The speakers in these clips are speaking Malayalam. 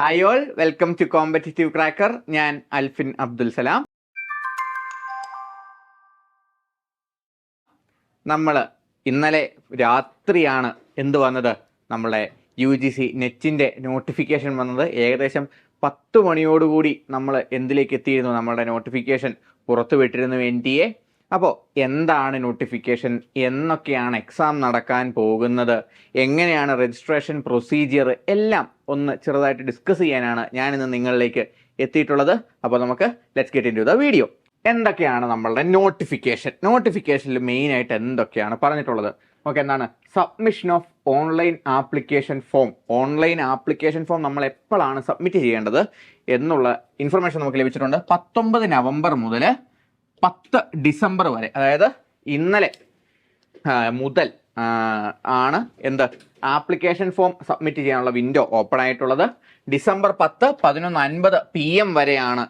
Hi all, welcome to competitive cracker. ഞാൻ അൽഫിൻ അബ്ദുൽ സലാം. നമ്മൾ ഇന്നലെ രാത്രിയാണ് എന്ത് വന്നത്, നമ്മളെ UGC നെറ്റിൻ്റെ നോട്ടിഫിക്കേഷൻ വന്നത്. ഏകദേശം 10 മണിയോടുകൂടി നമ്മൾ എന്തിലേക്ക് എത്തിയിരുന്നു, നമ്മളുടെ നോട്ടിഫിക്കേഷൻ പുറത്തു വിട്ടിരുന്നു NTA. അപ്പോൾ എന്താണ് നോട്ടിഫിക്കേഷൻ, എന്നൊക്കെയാണ് എക്സാം നടക്കാൻ പോകുന്നത്, എങ്ങനെയാണ് രജിസ്ട്രേഷൻ പ്രൊസീജിയർ, എല്ലാം ഒന്ന് ചെറുതായിട്ട് ഡിസ്കസ് ചെയ്യാനാണ് ഞാനിന്ന് നിങ്ങളിലേക്ക് എത്തിയിട്ടുള്ളത്. അപ്പോൾ നമുക്ക് let's get into the video. എന്തൊക്കെയാണ് നമ്മളുടെ നോട്ടിഫിക്കേഷനിൽ മെയിനായിട്ട് എന്തൊക്കെയാണ് പറഞ്ഞിട്ടുള്ളത്? നമുക്ക് എന്താണ് submission of online application form നമ്മൾ എപ്പോഴാണ് സബ്മിറ്റ് ചെയ്യേണ്ടത് എന്നുള്ള ഇൻഫർമേഷൻ നമുക്ക് ലഭിച്ചിട്ടുണ്ട്. 19 നവംബർ മുതൽ 10 ഡിസംബർ വരെ, അതായത് ഇന്നലെ മുതൽ ആണ് ആപ്ലിക്കേഷൻ ഫോം സബ്മിറ്റ് ചെയ്യാനുള്ള വിൻഡോ ഓപ്പൺ ആയിട്ടുള്ളത്. ഡിസംബർ 10 11:50 PM വരെയാണ്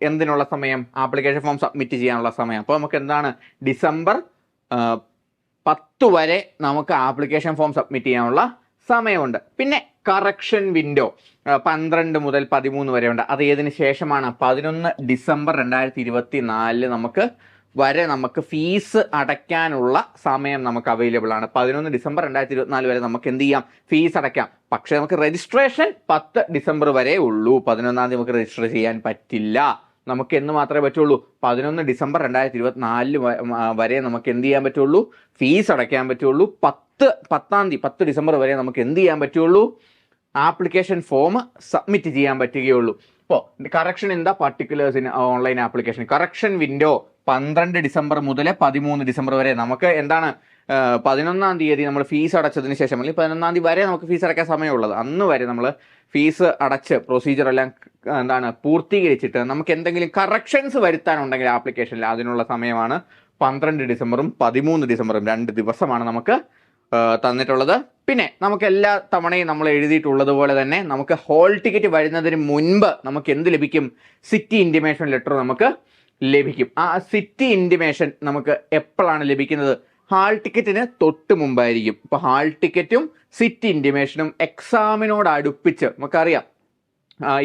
എന്തിനുള്ള സമയം, ആപ്ലിക്കേഷൻ ഫോം സബ്മിറ്റ് ചെയ്യാനുള്ള സമയം. അപ്പോൾ നമുക്ക് എന്താണ് ഡിസംബർ 10 വരെ നമുക്ക് ആപ്ലിക്കേഷൻ ഫോം സബ്മിറ്റ് ചെയ്യാനുള്ള സമയമുണ്ട്. പിന്നെ കറക്ഷൻ വിൻഡോ 12 മുതൽ 13 വരെ ഉണ്ട്. അത് ഏതിന് ശേഷമാണ്? 11 ഡിസംബർ 2024 നമുക്ക് ഫീസ് അടയ്ക്കാനുള്ള സമയം നമുക്ക് അവൈലബിൾ ആണ്. 11 ഡിസംബർ 2024 വരെ നമുക്ക് എന്ത് ചെയ്യാം, ഫീസ് അടയ്ക്കാം. പക്ഷേ നമുക്ക് രജിസ്ട്രേഷൻ 10 ഡിസംബർ വരെ ഉള്ളൂ. 11-ാം തീയതി നമുക്ക് രജിസ്റ്റർ ചെയ്യാൻ പറ്റില്ല. നമുക്ക് എന്ന് മാത്രമേ പറ്റുള്ളൂ, 11 ഡിസംബർ 2024 വരെ നമുക്ക് എന്ത് ചെയ്യാൻ പറ്റുള്ളൂ, ഫീസ് അടയ്ക്കാൻ പറ്റുള്ളൂ. 10 ഡിസംബർ വരെ നമുക്ക് എന്ത് ചെയ്യാൻ പറ്റുള്ളൂ, ആപ്ലിക്കേഷൻ ഫോം സബ്മിറ്റ് ചെയ്യാൻ പറ്റുകയുള്ളൂ. ഇപ്പോൾ correction in the particulars in online application, correction window 12 December മുതൽ 13 ഡിസംബർ വരെ. നമുക്ക് എന്താണ് 11-ാം തീയതി നമ്മൾ ഫീസ് അടച്ചതിന് ശേഷം, അല്ലെങ്കിൽ 11-ാം തീയതി വരെ നമുക്ക് ഫീസ് അടയ്ക്കാൻ സമയമുള്ളത്. അന്ന് വരെ നമ്മൾ ഫീസ് അടച്ച് പ്രൊസീജിയർ എല്ലാം പൂർത്തീകരിച്ചിട്ട് നമുക്ക് എന്തെങ്കിലും കറക്ഷൻസ് വരുത്താനുണ്ടെങ്കിൽ ആപ്ലിക്കേഷനിൽ അതിനുള്ള സമയമാണ് 12 ഡിസംബറും 13 ഡിസംബറും 2 ദിവസമാണ് നമുക്ക് തന്നിട്ടുള്ളത്. പിന്നെ നമുക്ക് എല്ലാ തവണയും നമ്മൾ എഴുതിയിട്ടുള്ളത് പോലെ തന്നെ നമുക്ക് ഹോൾ ടിക്കറ്റ് വരുന്നതിന് മുൻപ് നമുക്ക് എന്ത് ലഭിക്കും, സിറ്റി ഇൻറ്റിമേഷൻ ലെറ്റർ നമുക്ക് ലഭിക്കും. ആ സിറ്റി ഇൻറ്റിമേഷൻ നമുക്ക് എപ്പോഴാണ് ലഭിക്കുന്നത്, ഹാൾ ടിക്കറ്റിന് തൊട്ട് മുമ്പായിരിക്കും. ഇപ്പോൾ ഹാൾ ടിക്കറ്റും സിറ്റി ഇൻറ്റിമേഷനും എക്സാമിനോട് അടുപ്പിച്ച് നമുക്കറിയാം.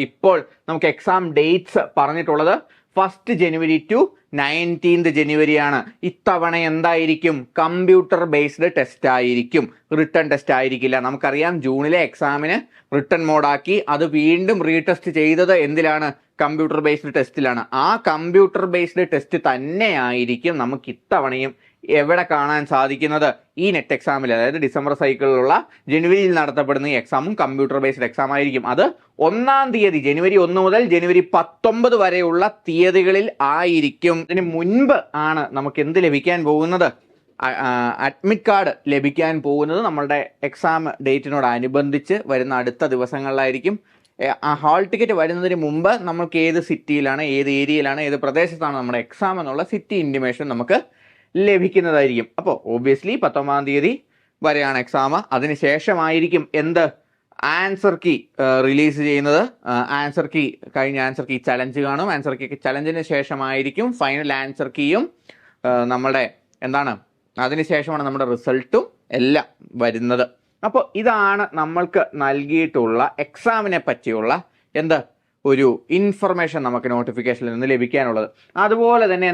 ഇപ്പോൾ നമുക്ക് എക്സാം ഡേറ്റ്സ് പറഞ്ഞിട്ടുള്ളത് 1 ജനുവരി ടു 19 ജനുവരിയാണ്. ഇത്തവണ എന്തായിരിക്കും, കമ്പ്യൂട്ടർ ബേസ്ഡ് ടെസ്റ്റ് ആയിരിക്കും, റിട്ടേൺ ടെസ്റ്റ് ആയിരിക്കില്ല. നമുക്കറിയാം ജൂണിലെ എക്സാമിന് റിട്ടേൺ മോഡാക്കി, അത് വീണ്ടും റീടെസ്റ്റ് ചെയ്തത് എന്തിലാണ്, കമ്പ്യൂട്ടർ ബേസ്ഡ് ടെസ്റ്റിലാണ്. ആ കമ്പ്യൂട്ടർ ബേസ്ഡ് ടെസ്റ്റ് തന്നെ ആയിരിക്കും നമുക്ക് ഇത്തവണയും എവിടെ കാണാൻ സാധിക്കുന്നത്, ഈ നെറ്റ് എക്സാമിൽ. അതായത് ഡിസംബർ സൈക്കിളിലുള്ള ജനുവരിയിൽ നടത്തപ്പെടുന്ന ഈ എക്സാമും കമ്പ്യൂട്ടർ ബേസ്ഡ് എക്സാം ആയിരിക്കും. അത് 1-ാം തീയതി ജനുവരി 1 മുതൽ ജനുവരി 19 വരെയുള്ള തീയതികളിൽ ആയിരിക്കും. ഇതിന് മുൻപ് ആണ് നമുക്ക് എന്ത് ലഭിക്കാൻ പോകുന്നത്, അഡ്മിറ്റ് കാർഡ് ലഭിക്കാൻ പോകുന്നത് നമ്മളുടെ എക്സാം ഡേറ്റിനോടനുബന്ധിച്ച് വരുന്ന അടുത്ത ദിവസങ്ങളിലായിരിക്കും. ആ ഹാൾ ടിക്കറ്റ് വരുന്നതിന് മുമ്പ് നമുക്ക് ഏത് സിറ്റിയിലാണ്, ഏത് ഏരിയയിലാണ്, ഏത് പ്രദേശത്താണ് നമ്മുടെ എക്സാം എന്നുള്ള സിറ്റി ഇൻറ്റിമേഷൻ നമുക്ക് ലഭിക്കുന്നതായിരിക്കും. അപ്പോൾ ഒബ്വിയസ്ലി 19-ാം തീയതി വരെയാണ് എക്സാം. അതിനുശേഷമായിരിക്കും ആൻസർ കീ റിലീസ് ചെയ്യുന്നത്. ആൻസർ കീ ചലഞ്ച് കാണും. ആൻസർ കീ ചലഞ്ചിന് ശേഷമായിരിക്കും ഫൈനൽ ആൻസർ കീയും നമ്മുടെ അതിനുശേഷമാണ് നമ്മുടെ റിസൾട്ടും എല്ലാം വരുന്നത്. അപ്പോൾ ഇതാണ് നമ്മൾക്ക് നൽകിയിട്ടുള്ള എക്സാമിനെ പറ്റിയുള്ള ഒരു ഇൻഫർമേഷൻ നമുക്ക് നോട്ടിഫിക്കേഷനിൽ നിന്ന് ലഭിക്കാനുള്ളത്. അതുപോലെ തന്നെ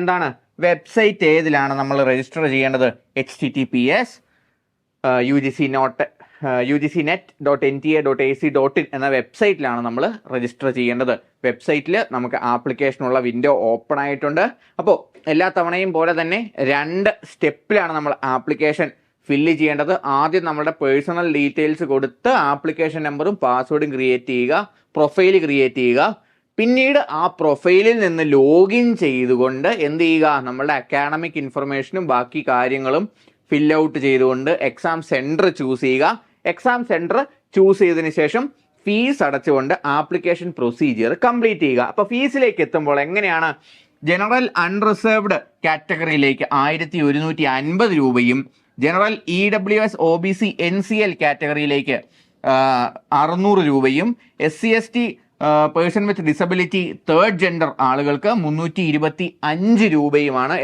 വെബ്സൈറ്റ് ഏതിലാണ് നമ്മൾ രജിസ്റ്റർ ചെയ്യേണ്ടത്, https ugcnet.nta.ac.in എന്ന വെബ്സൈറ്റിലാണ് നമ്മൾ രജിസ്റ്റർ ചെയ്യേണ്ടത്. വെബ്സൈറ്റിൽ നമുക്ക് ആപ്ലിക്കേഷനുള്ള വിൻഡോ ഓപ്പൺ ആയിട്ടുണ്ട്. അപ്പോൾ എല്ലാ തവണയും പോലെ തന്നെ 2 സ്റ്റെപ്പിലാണ് നമ്മൾ ആപ്ലിക്കേഷൻ ഫില്ല് ചെയ്യേണ്ടത്. ആദ്യം നമ്മുടെ പേഴ്സണൽ ഡീറ്റെയിൽസ് കൊടുത്ത് ആപ്ലിക്കേഷൻ നമ്പറും പാസ്വേഡും ക്രിയേറ്റ് ചെയ്യുക, പ്രൊഫൈൽ ക്രിയേറ്റ് ചെയ്യുക. പിന്നീട് ആ പ്രൊഫൈലിൽ നിന്ന് ലോഗിൻ ചെയ്തുകൊണ്ട് എന്ത് ചെയ്യുക, നമ്മളുടെ അക്കാഡമിക് ഇൻഫർമേഷനും ബാക്കി കാര്യങ്ങളും ഫിൽ ഔട്ട് ചെയ്തുകൊണ്ട് എക്സാം സെൻറ്റർ ചൂസ് ചെയ്യുക. എക്സാം സെൻറ്റർ ചൂസ് ചെയ്തതിന് ശേഷം ഫീസ് അടച്ചുകൊണ്ട് ആപ്ലിക്കേഷൻ പ്രൊസീജിയർ കംപ്ലീറ്റ് ചെയ്യുക. അപ്പോൾ ഫീസിലേക്ക് എത്തുമ്പോൾ എങ്ങനെയാണ്, ജനറൽ അൺറിസർവ്ഡ് കാറ്റഗറിയിലേക്ക് 1150 രൂപയും, ജനറൽ EWS OBC NCL കാറ്റഗറിയിലേക്ക് 600 രൂപയും, SC/ST person with disability 3rd gender ആളുകൾക്ക് 325 രൂപയുമാണ്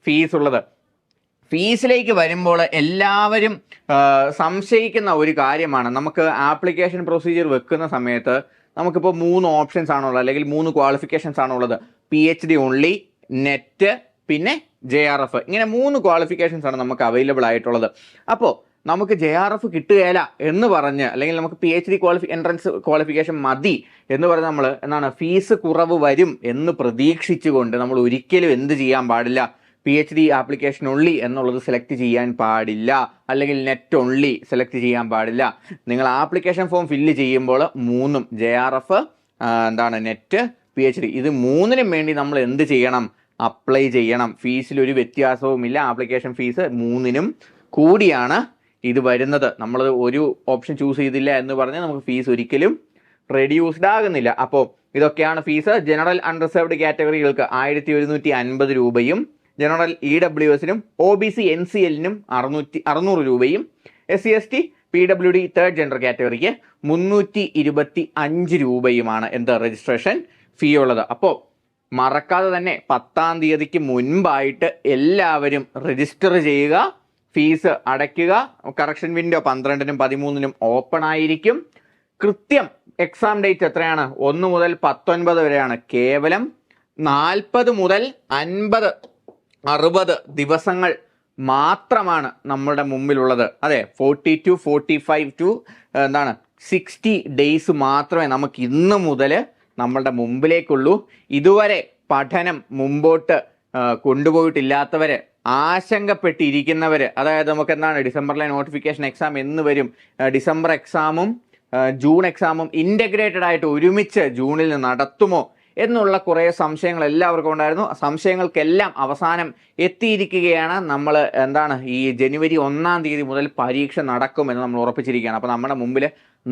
ഫീസ് ഉള്ളത്. ഫീസിലേക്ക് വരുമ്പോൾ എല്ലാവരും സംശയിക്കുന്ന ഒരു കാര്യമാണ്, നമുക്ക് ആപ്ലിക്കേഷൻ പ്രൊസീജിയർ വെക്കുന്ന സമയത്ത് നമുക്കിപ്പോൾ 3 ഓപ്ഷൻസ് ആണുള്ളത്, അല്ലെങ്കിൽ 3 ക്വാളിഫിക്കേഷൻസ് ആണുള്ളത്. PhD ഓൺലി, നെറ്റ്, പിന്നെ JRF. ഇങ്ങനെ 3 ക്വാളിഫിക്കേഷൻസ് ആണ് നമുക്ക് അവൈലബിൾ ആയിട്ടുള്ളത്. അപ്പോൾ നമുക്ക് JRF കിട്ടുകയില്ല എന്ന് പറഞ്ഞ്, അല്ലെങ്കിൽ നമുക്ക് PhD എൻട്രൻസ് ക്വാളിഫിക്കേഷൻ മതി എന്ന് പറഞ്ഞ് നമ്മൾ എന്താണ് ഫീസ് കുറവ് വരും എന്ന് പ്രതീക്ഷിച്ചുകൊണ്ട് നമ്മൾ ഒരിക്കലും എന്ത് ചെയ്യാൻ പാടില്ല, PhD ആപ്ലിക്കേഷൻ ഓൺലി എന്നുള്ളത് സെലക്ട് ചെയ്യാൻ പാടില്ല, അല്ലെങ്കിൽ നെറ്റ് ഓൺലി സെലക്ട് ചെയ്യാൻ പാടില്ല. നിങ്ങൾ ആപ്ലിക്കേഷൻ ഫോം ഫില്ല് ചെയ്യുമ്പോൾ 3ഉം JRF, നെറ്റ്, PhD, ഇത് 3നും വേണ്ടി നമ്മൾ എന്ത് ചെയ്യണം, അപ്ലൈ ചെയ്യണം. ഫീസിൽ ഒരു വ്യത്യാസവുമില്ല. ആപ്ലിക്കേഷൻ ഫീസ് 3നും കൂടിയാണ് ഇത് വരുന്നത്. നമ്മൾ ഒരു ഓപ്ഷൻ ചൂസ് ചെയ്തില്ല എന്ന് പറഞ്ഞാൽ നമുക്ക് ഫീസ് ഒരിക്കലും റെഡ്യൂസ്ഡ് ആകുന്നില്ല. അപ്പോൾ ഇതൊക്കെയാണ് ഫീസ്. ജനറൽ അൺറിസർവ്ഡ് കാറ്റഗറികൾക്ക് 1150 രൂപയും, ജനറൽ EWSനും OBC NCLനും 600 രൂപയും, SC ST PWD third gender കാറ്റഗറിക്ക് 325 രൂപയുമാണ് രജിസ്ട്രേഷൻ ഫീ ഉള്ളത്. അപ്പോൾ മറക്കാതെ തന്നെ 10-ാം തീയതിക്ക് മുൻപായിട്ട് എല്ലാവരും രജിസ്റ്റർ ചെയ്യുക, ഫീസ് അടയ്ക്കുക. കറക്ഷൻ വിൻഡോ 12നും 13നും ഓപ്പൺ ആയിരിക്കും. കൃത്യം എക്സാം ഡേറ്റ് എത്രയാണ്? 1 മുതൽ 19 വരെയാണ്. കേവലം 40 മുതൽ 50, 60 ദിവസങ്ങൾ മാത്രമാണ് നമ്മുടെ മുമ്പിലുള്ളത്. അതെ, 40 to 45 to 60 ഡേയ്സ് മാത്രമേ നമുക്ക് ഇന്ന് മുതൽ നമ്മളുടെ മുമ്പിലേക്കുള്ളൂ. ഇതുവരെ പഠനം മുമ്പോട്ട് കൊണ്ടുപോയിട്ടില്ലാത്തവര്, ആശങ്കപ്പെട്ടിരിക്കുന്നവര്, അതായത് നമുക്ക് ഡിസംബറിലെ നോട്ടിഫിക്കേഷൻ എക്സാം എന്ന് വരും, ഡിസംബർ എക്സാമും ജൂൺ എക്സാമും ഇൻ്റഗ്രേറ്റഡ് ആയിട്ട് ഒരുമിച്ച് ജൂണിൽ നടത്തുമോ എന്നുള്ള കുറേ സംശയങ്ങൾ എല്ലാവർക്കും ഉണ്ടായിരുന്നു. സംശയങ്ങൾക്കെല്ലാം അവസാനം എത്തിയിരിക്കുകയാണ്. നമ്മൾ ഈ ജനുവരി 1-ാം തീയതി മുതൽ പരീക്ഷ നടക്കുമെന്ന് നമ്മൾ ഉറപ്പിച്ചിരിക്കുകയാണ്. അപ്പോൾ നമ്മുടെ മുമ്പിൽ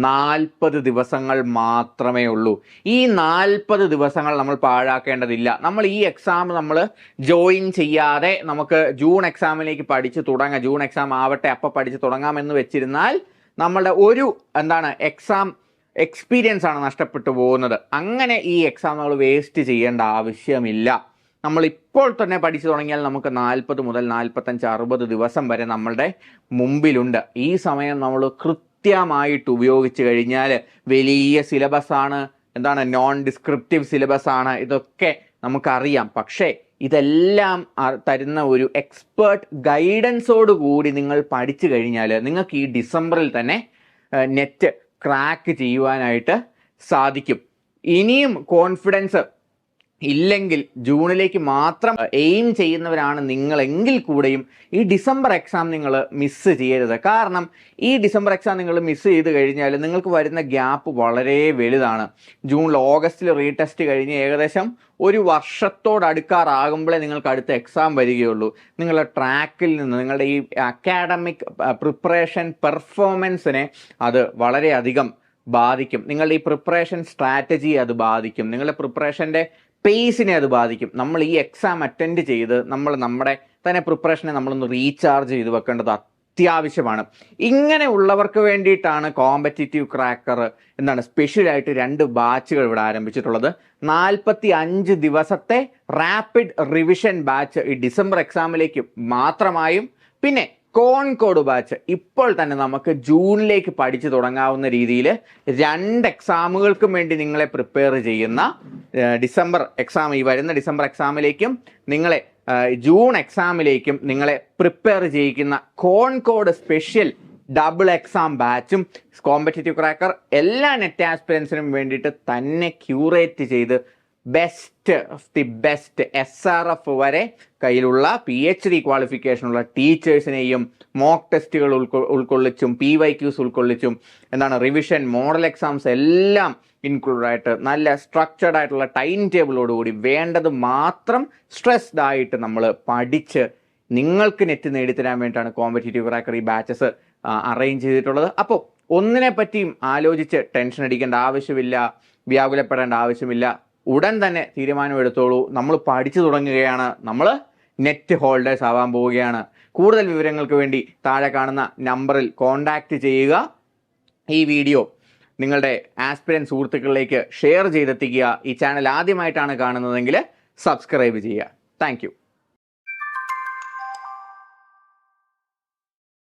40 ദിവസങ്ങൾ മാത്രമേ ഉള്ളൂ. ഈ 40 ദിവസങ്ങൾ നമ്മൾ പാഴാക്കേണ്ടതില്ല. നമ്മൾ ഈ എക്സാം നമ്മൾ ജോയിൻ ചെയ്യാതെ നമുക്ക് ജൂൺ എക്സാമിലേക്ക് പഠിച്ച് തുടങ്ങാം, ജൂൺ എക്സാം ആവട്ടെ അപ്പം പഠിച്ച് തുടങ്ങാമെന്ന് വെച്ചിരുന്നാൽ നമ്മളുടെ ഒരു എക്സാം എക്സ്പീരിയൻസ് ആണ് നഷ്ടപ്പെട്ടു പോകുന്നത്. അങ്ങനെ ഈ എക്സാം നമ്മൾ വേസ്റ്റ് ചെയ്യേണ്ട ആവശ്യമില്ല. നമ്മൾ ഇപ്പോൾ തന്നെ പഠിച്ചു തുടങ്ങിയാൽ നമുക്ക് 40 മുതൽ 45, 60 ദിവസം വരെ നമ്മളുടെ മുമ്പിലുണ്ട്. ഈ സമയം നമ്മൾ കൃത്യമായിട്ട് ഉപയോഗിച്ച് കഴിഞ്ഞാൽ വലിയ സിലബസ് ആണ്, നോൺ ഡിസ്ക്രിപ്റ്റീവ് സിലബസ് ആണ്, ഇതൊക്കെ നമുക്കറിയാം. പക്ഷേ ഇതെല്ലാം തരുന്ന ഒരു എക്സ്പേർട്ട് ഗൈഡൻസോട് കൂടി നിങ്ങൾ പഠിച്ചു കഴിഞ്ഞാൽ നിങ്ങൾക്ക് ഈ ഡിസംബറിൽ തന്നെ നെറ്റ് ക്രാക്ക് ചെയ്യുവാനായിട്ട് സാധിക്കും. ഇനിയും കോൺഫിഡൻസ് ഇല്ലെങ്കിൽ, ജൂണിലേക്ക് മാത്രം എയിം ചെയ്യുന്നവരാണ് നിങ്ങളെങ്കിൽ കൂടെയും ഈ ഡിസംബർ എക്സാം നിങ്ങൾ മിസ്സ് ചെയ്യരുത്. കാരണം ഈ ഡിസംബർ എക്സാം നിങ്ങൾ മിസ്സ് ചെയ്ത് കഴിഞ്ഞാൽ നിങ്ങൾക്ക് വരുന്ന ഗ്യാപ്പ് വളരെ വലുതാണ്. ജൂണിൽ, ഓഗസ്റ്റിൽ റീടെസ്റ്റ് കഴിഞ്ഞ് ഏകദേശം ഒരു വർഷത്തോടടുക്കാറാകുമ്പോഴേ നിങ്ങൾക്ക് അടുത്ത എക്സാം വരികയുള്ളൂ. നിങ്ങളുടെ ട്രാക്കിൽ നിന്ന്, നിങ്ങളുടെ ഈ അക്കാഡമിക് പ്രിപ്പറേഷൻ പെർഫോമൻസിനെ അത് വളരെയധികം ബാധിക്കും. നിങ്ങളുടെ ഈ പ്രിപ്പറേഷൻ സ്ട്രാറ്റജി അത് ബാധിക്കും. നിങ്ങളുടെ പ്രിപ്പറേഷൻ്റെ പേസിനെ അത് ബാധിക്കും. നമ്മൾ ഈ എക്സാം അറ്റൻഡ് ചെയ്ത് നമ്മുടെ തന്നെ പ്രിപ്പറേഷനെ നമ്മളൊന്ന് റീചാർജ് ചെയ്ത് വെക്കേണ്ടത് അത്യാവശ്യമാണ്. ഇങ്ങനെ ഉള്ളവർക്ക് വേണ്ടിയിട്ടാണ് കോമ്പറ്റീറ്റീവ് ക്രാക്കർ സ്പെഷ്യലായിട്ട് 2 ബാച്ചുകൾ ഇവിടെ ആരംഭിച്ചിട്ടുള്ളത്. 45 ദിവസത്തെ റാപ്പിഡ് റിവിഷൻ ബാച്ച് ഈ ഡിസംബർ എക്സാമിലേക്ക് മാത്രമായും, പിന്നെ കോൺകോഡ് ബാച്ച് ഇപ്പോൾ തന്നെ നമുക്ക് ജൂണിലേക്ക് പഠിച്ചു തുടങ്ങാവുന്ന രീതിയിൽ 2 എക്സാമുകൾക്കും വേണ്ടി നിങ്ങളെ പ്രിപ്പയർ ചെയ്യുന്ന ഡിസംബർ എക്സാം, ഈ വരുന്ന ഡിസംബർ എക്സാമിലേക്കും നിങ്ങളെ ജൂൺ എക്സാമിലേക്കും നിങ്ങളെ പ്രിപ്പയർ ചെയ്യിക്കുന്ന കോൺകോഡ് സ്പെഷ്യൽ ഡബിൾ എക്സാം ബാച്ചും കോമ്പറ്റീറ്റീവ് ക്രാക്കർ എല്ലാ നെറ്റ് ആസ്പിരൻസിനും വേണ്ടിയിട്ട് തന്നെ ക്യൂറേറ്റ് ചെയ്ത് best of the best SRF വരെ കയ്യിലുള്ള PhD ക്വാളിഫിക്കേഷനുള്ള ടീച്ചേഴ്സിനെയും മോക്ക് ടെസ്റ്റുകൾ ഉൾക്കൊള്ളിച്ചും PYQs ഉൾക്കൊള്ളിച്ചും റിവിഷൻ, മോഡൽ എക്സാംസ് എല്ലാം ഇൻക്ലൂഡ് ആയിട്ട് നല്ല സ്ട്രക്ചർഡ് ആയിട്ടുള്ള ടൈം ടേബിളോടുകൂടി വേണ്ടത് മാത്രം സ്ട്രെസ്ഡ് ആയിട്ട് നമ്മൾ പഠിച്ച് നിങ്ങൾക്ക് നെറ്റ് നേടിത്തരാൻ വേണ്ടിയിട്ടാണ് കോമ്പറ്റീറ്റീവ് ക്രാക്കർ ഈ ബാച്ചസ് അറേഞ്ച് ചെയ്തിട്ടുള്ളത്. അപ്പോൾ ഒന്നിനെ പറ്റിയും ആലോചിച്ച് ടെൻഷൻ അടിക്കേണ്ട ആവശ്യമില്ല, വ്യാകുലപ്പെടേണ്ട ആവശ്യമില്ല. ഉടൻ തന്നെ തീരുമാനമെടുത്തോളൂ. നമ്മൾ പഠിച്ചു തുടങ്ങുകയാണ്, നമ്മൾ നെറ്റ് ഹോൾഡേഴ്സ് ആവാൻ പോവുകയാണ്. കൂടുതൽ വിവരങ്ങൾക്ക് വേണ്ടി താഴെ കാണുന്ന നമ്പറിൽ കോൺടാക്റ്റ് ചെയ്യുക. ഈ വീഡിയോ നിങ്ങളുടെ ആസ്പിരൻറ്റ് സുഹൃത്തുക്കളിലേക്ക് ഷെയർ ചെയ്തെത്തിക്കുക. ഈ ചാനൽ ആദ്യമായിട്ടാണ് കാണുന്നതെങ്കിൽ സബ്സ്ക്രൈബ് ചെയ്യുക. താങ്ക്